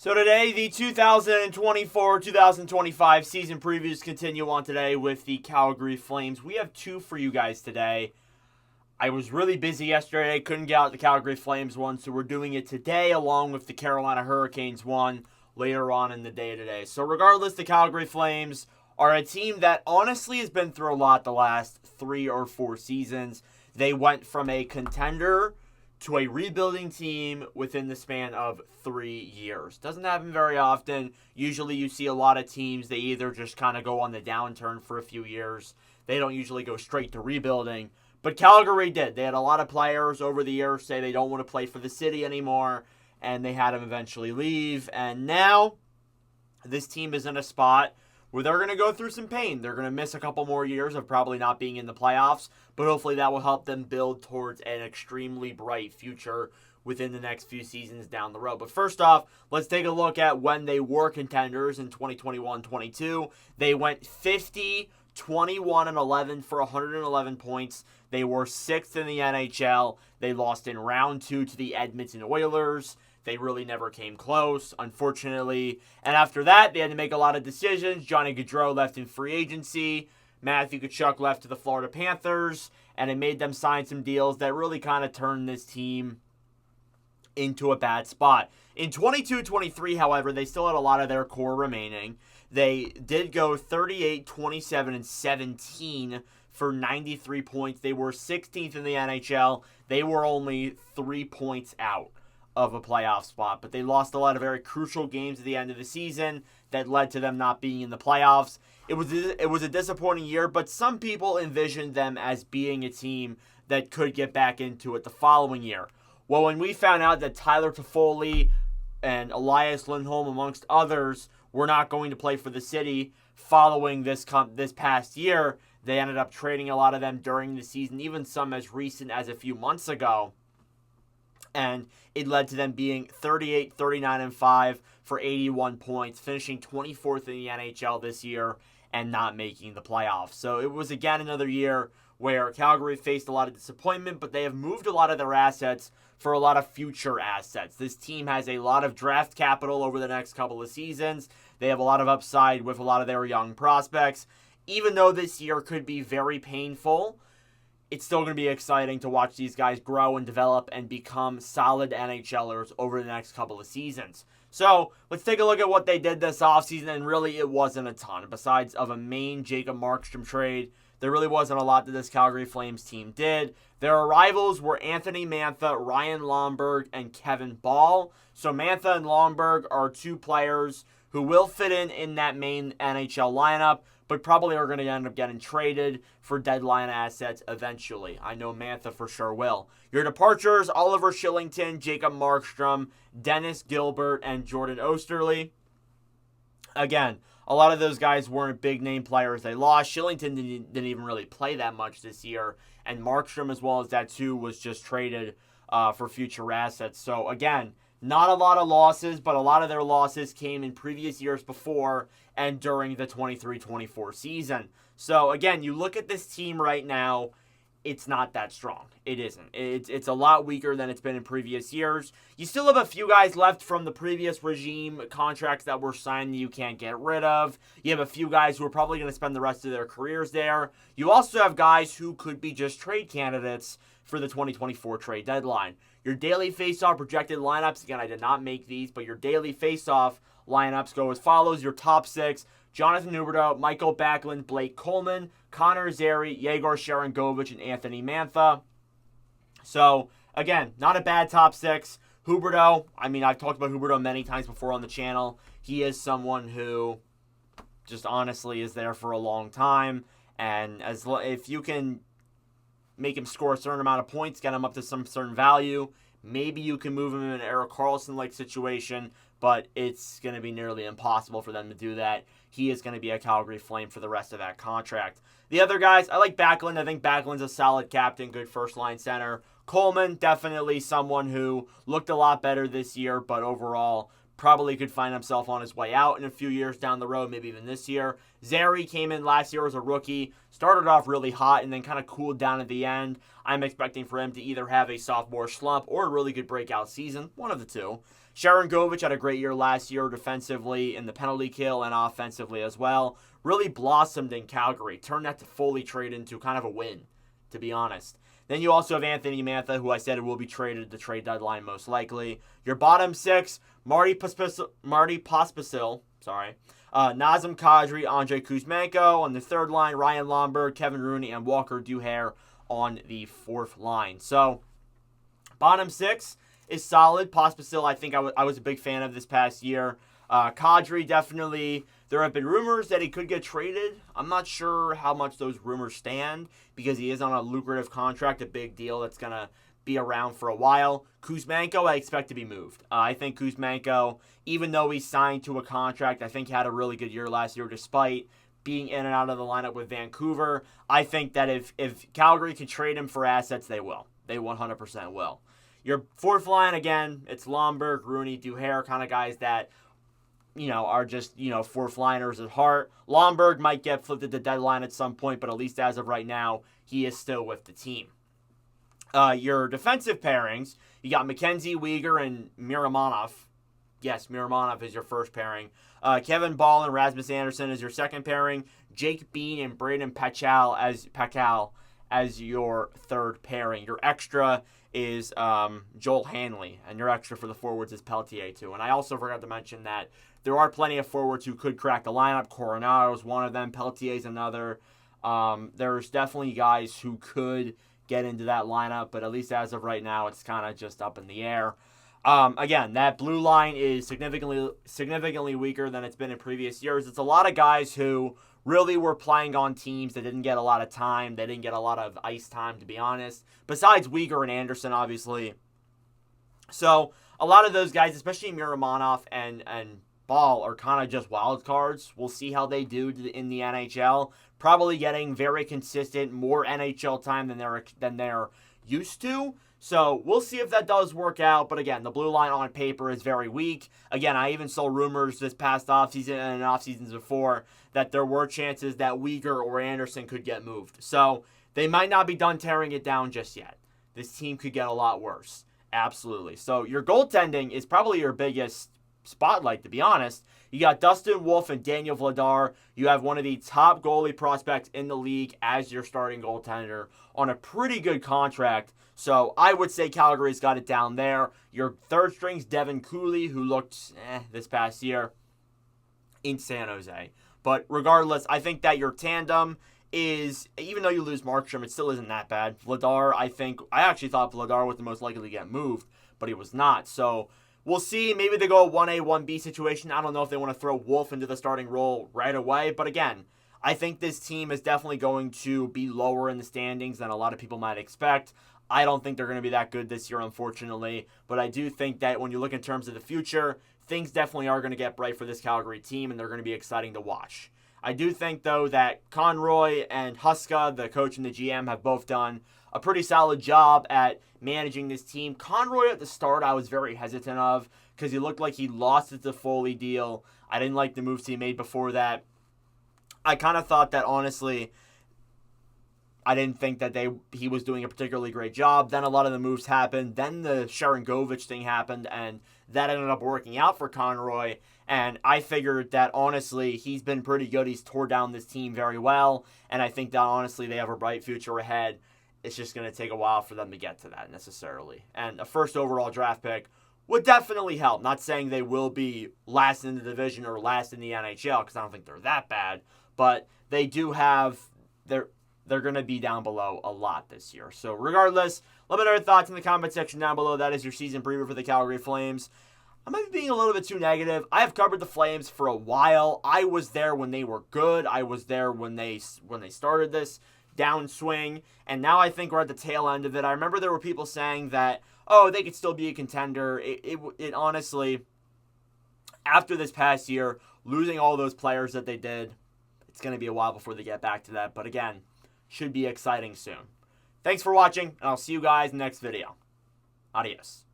So today, the 2024-2025 season previews continue on today with the Calgary Flames. We have two for you guys today. I was really busy yesterday, couldn't get out the Calgary Flames one, so we're doing it today along with the Carolina Hurricanes one later on in the day today. So regardless, the Calgary Flames are a team that honestly has been through a lot the last 3 or 4 seasons. They went from a contender to a rebuilding team within the span of 3 years. Doesn't happen very often. Usually you see a lot of teams, they either just kind of go on the downturn for a few years. They don't usually go straight to rebuilding. But Calgary did. They had a lot of players over the years say they don't want to play for the city anymore, and they had them eventually leave. And now this team is in a spot where they're going to go through some pain. They're going to miss a couple more years of probably not being in the playoffs, but hopefully that will help them build towards an extremely bright future within the next few seasons down the road. But first off, let's take a look at when they were contenders in 2021-22. They went 50, 21, and 11 for 111 points. They were 6th in the NHL. They lost in round 2 to the Edmonton Oilers. They really never came close, unfortunately. And after that, they had to make a lot of decisions. Johnny Gaudreau left in free agency. Matthew Tkachuk left to the Florida Panthers. And it made them sign some deals that really kind of turned this team into a bad spot. In 22-23, however, they still had a lot of their core remaining. They did go 38, 27, and 17 for 93 points. They were 16th in the NHL. They were only 3 points out of a playoff spot, but they lost a lot of very crucial games at the end of the season that led to them not being in the playoffs. It was a disappointing year, but some people envisioned them as being a team that could get back into it the following year. Well, when we found out that Tyler Toffoli and Elias Lindholm, amongst others, were not going to play for the city following this past year, they ended up trading a lot of them during the season, even some as recent as a few months ago. And it led to them being 38, 39, and 5 for 81 points, finishing 24th in the NHL this year and not making the playoffs. So it was, again, another year where Calgary faced a lot of disappointment, but they have moved a lot of their assets for a lot of future assets. This team has a lot of draft capital over the next couple of seasons. They have a lot of upside with a lot of their young prospects. Even though this year could be very painful, it's still going to be exciting to watch these guys grow and develop and become solid NHLers over the next couple of seasons. So let's take a look at what they did this offseason, and really it wasn't a ton. Besides of a main Jacob Markstrom trade, there really wasn't a lot that this Calgary Flames team did. Their arrivals were Anthony Mantha, Ryan Lomberg, and Kevin Ball. So Mantha and Lomberg are two players who will fit in that main NHL lineup, but probably are going to end up getting traded for deadline assets eventually. I know Mantha for sure will. Your departures, Oliver Shillington, Jacob Markstrom, Dennis Gilbert, and Jordan Osterley. Again, a lot of those guys weren't big-name players they lost. Shillington didn't even really play that much this year, and Markstrom, as well as that too, was just traded for future assets. So again, not a lot of losses, but a lot of their losses came in previous years before and during the 23-24 season. So again, you look at this team right now, it's not that strong. It isn't. It's a lot weaker than it's been in previous years. You still have a few guys left from the previous regime, contracts that were signed that you can't get rid of. You have a few guys who are probably going to spend the rest of their careers there. You also have guys who could be just trade candidates for the 2024 trade deadline. Your daily face-off projected lineups, again, I did not make these, but your daily face-off lineups go as follows. Your top 6, Jonathan Huberdeau, Michael Backlund, Blake Coleman, Connor Zary, Yegor Sharangovich, and Anthony Mantha. So, again, not a bad top 6. Huberdeau, I mean, I've talked about Huberdeau many times before on the channel. He is someone who just honestly is there for a long time. And if you can make him score a certain amount of points, get him up to some certain value, maybe you can move him in an Erik Karlsson-like situation, but it's going to be nearly impossible for them to do that. He is going to be a Calgary Flame for the rest of that contract. The other guys, I like Backlund. I think Backlund's a solid captain, good first-line center. Coleman, definitely someone who looked a lot better this year, but overall probably could find himself on his way out in a few years down the road, maybe even this year. Zary came in last year as a rookie, started off really hot, and then kind of cooled down at the end. I'm expecting for him to either have a sophomore slump or a really good breakout season, one of the two. Sharangovich had a great year last year defensively in the penalty kill and offensively as well. Really blossomed in Calgary. Turned that to fully trade into kind of a win, to be honest. Then you also have Anthony Mantha, who I said will be traded at the trade deadline most likely. Your bottom six, Marty Pospisil, Nazem Kadri, Andrei Kuzmenko. On the third line, Ryan Lomberg, Kevin Rooney, and Walker Duhaire on the fourth line. So, bottom six is solid. Pospisil, I think I was a big fan of this past year. Kadri, definitely. There have been rumors that he could get traded. I'm not sure how much those rumors stand because he is on a lucrative contract, a big deal that's going to be around for a while. Kuzmenko, I expect to be moved. I think Kuzmenko, even though he signed to a contract, I think he had a really good year last year despite being in and out of the lineup with Vancouver. I think that if Calgary can trade him for assets, they will. They 100% will. Your fourth line, again, it's Lomberg, Rooney, Duhaire, kind of guys that are just, fourth liners at heart. Lomberg might get flipped at the deadline at some point, but at least as of right now, he is still with the team. Your defensive pairings, you got Mackenzie Weegar and Miramonov. Yes, Miramonov is your first pairing. Kevin Ball and Rasmus Anderson is your second pairing. Jake Bean and Braden Pachal as your third pairing. Your extra is Joel Hanley, and your extra for the forwards is Pelletier too. And I also forgot to mention that there are plenty of forwards who could crack the lineup. Coronado is one of them. Pelletier is another. There's definitely guys who could get into that lineup, but at least as of right now, it's kind of just up in the air. Again, that blue line is significantly weaker than it's been in previous years. It's a lot of guys who really were playing on teams that didn't get a lot of time. They didn't get a lot of ice time, to be honest. Besides Weegar and Anderson, obviously. So, a lot of those guys, especially Miramonov and Ball, are kind of just wild cards. We'll see how they do in the NHL. Probably getting very consistent, more NHL time than they're used to. So we'll see if that does work out. But again, the blue line on paper is very weak. Again, I even saw rumors this past offseason and offseasons before that there were chances that Weegar or Anderson could get moved. So they might not be done tearing it down just yet. This team could get a lot worse. Absolutely. So your goaltending is probably your biggest spotlight, to be honest. You got Dustin Wolf and Daniel Vladar. You have one of the top goalie prospects in the league as your starting goaltender on a pretty good contract. So I would say Calgary's got it down there. Your third string's Devin Cooley, who looked this past year in San Jose. But regardless, I think that your tandem is, even though you lose Markstrom, it still isn't that bad. Vladar, I actually thought Vladar was the most likely to get moved, but he was not. So we'll see. Maybe they go a 1A, 1B situation. I don't know if they want to throw Wolf into the starting role right away. But again, I think this team is definitely going to be lower in the standings than a lot of people might expect. I don't think they're going to be that good this year, unfortunately. But I do think that when you look in terms of the future, things definitely are going to get bright for this Calgary team, and they're going to be exciting to watch. I do think, though, that Conroy and Huska, the coach and the GM, have both done a pretty solid job at managing this team. Conroy at the start I was very hesitant of because he looked like he lost his Foley deal. I didn't like the moves he made before that. I kind of thought that, honestly, I didn't think that he was doing a particularly great job. Then a lot of the moves happened. Then the Sharangovich thing happened, and that ended up working out for Conroy. And I figured that, honestly, he's been pretty good. He's tore down this team very well. And I think that, honestly, they have a bright future ahead. It's just going to take a while for them to get to that, necessarily. And a first overall draft pick would definitely help. Not saying they will be last in the division or last in the NHL, because I don't think they're that bad. But they do have they're going to be down below a lot this year. So regardless, let me know your thoughts in the comment section down below. That is your season preview for the Calgary Flames. I might be being a little bit too negative. I have covered the Flames for a while. I was there when they were good. I was there when they started this downswing. And now I think we're at the tail end of it. I remember there were people saying that, oh, they could still be a contender. It honestly, after this past year, losing all those players that they did, it's going to be a while before they get back to that. But again, should be exciting soon. Thanks for watching, and I'll see you guys in the next video. Adios.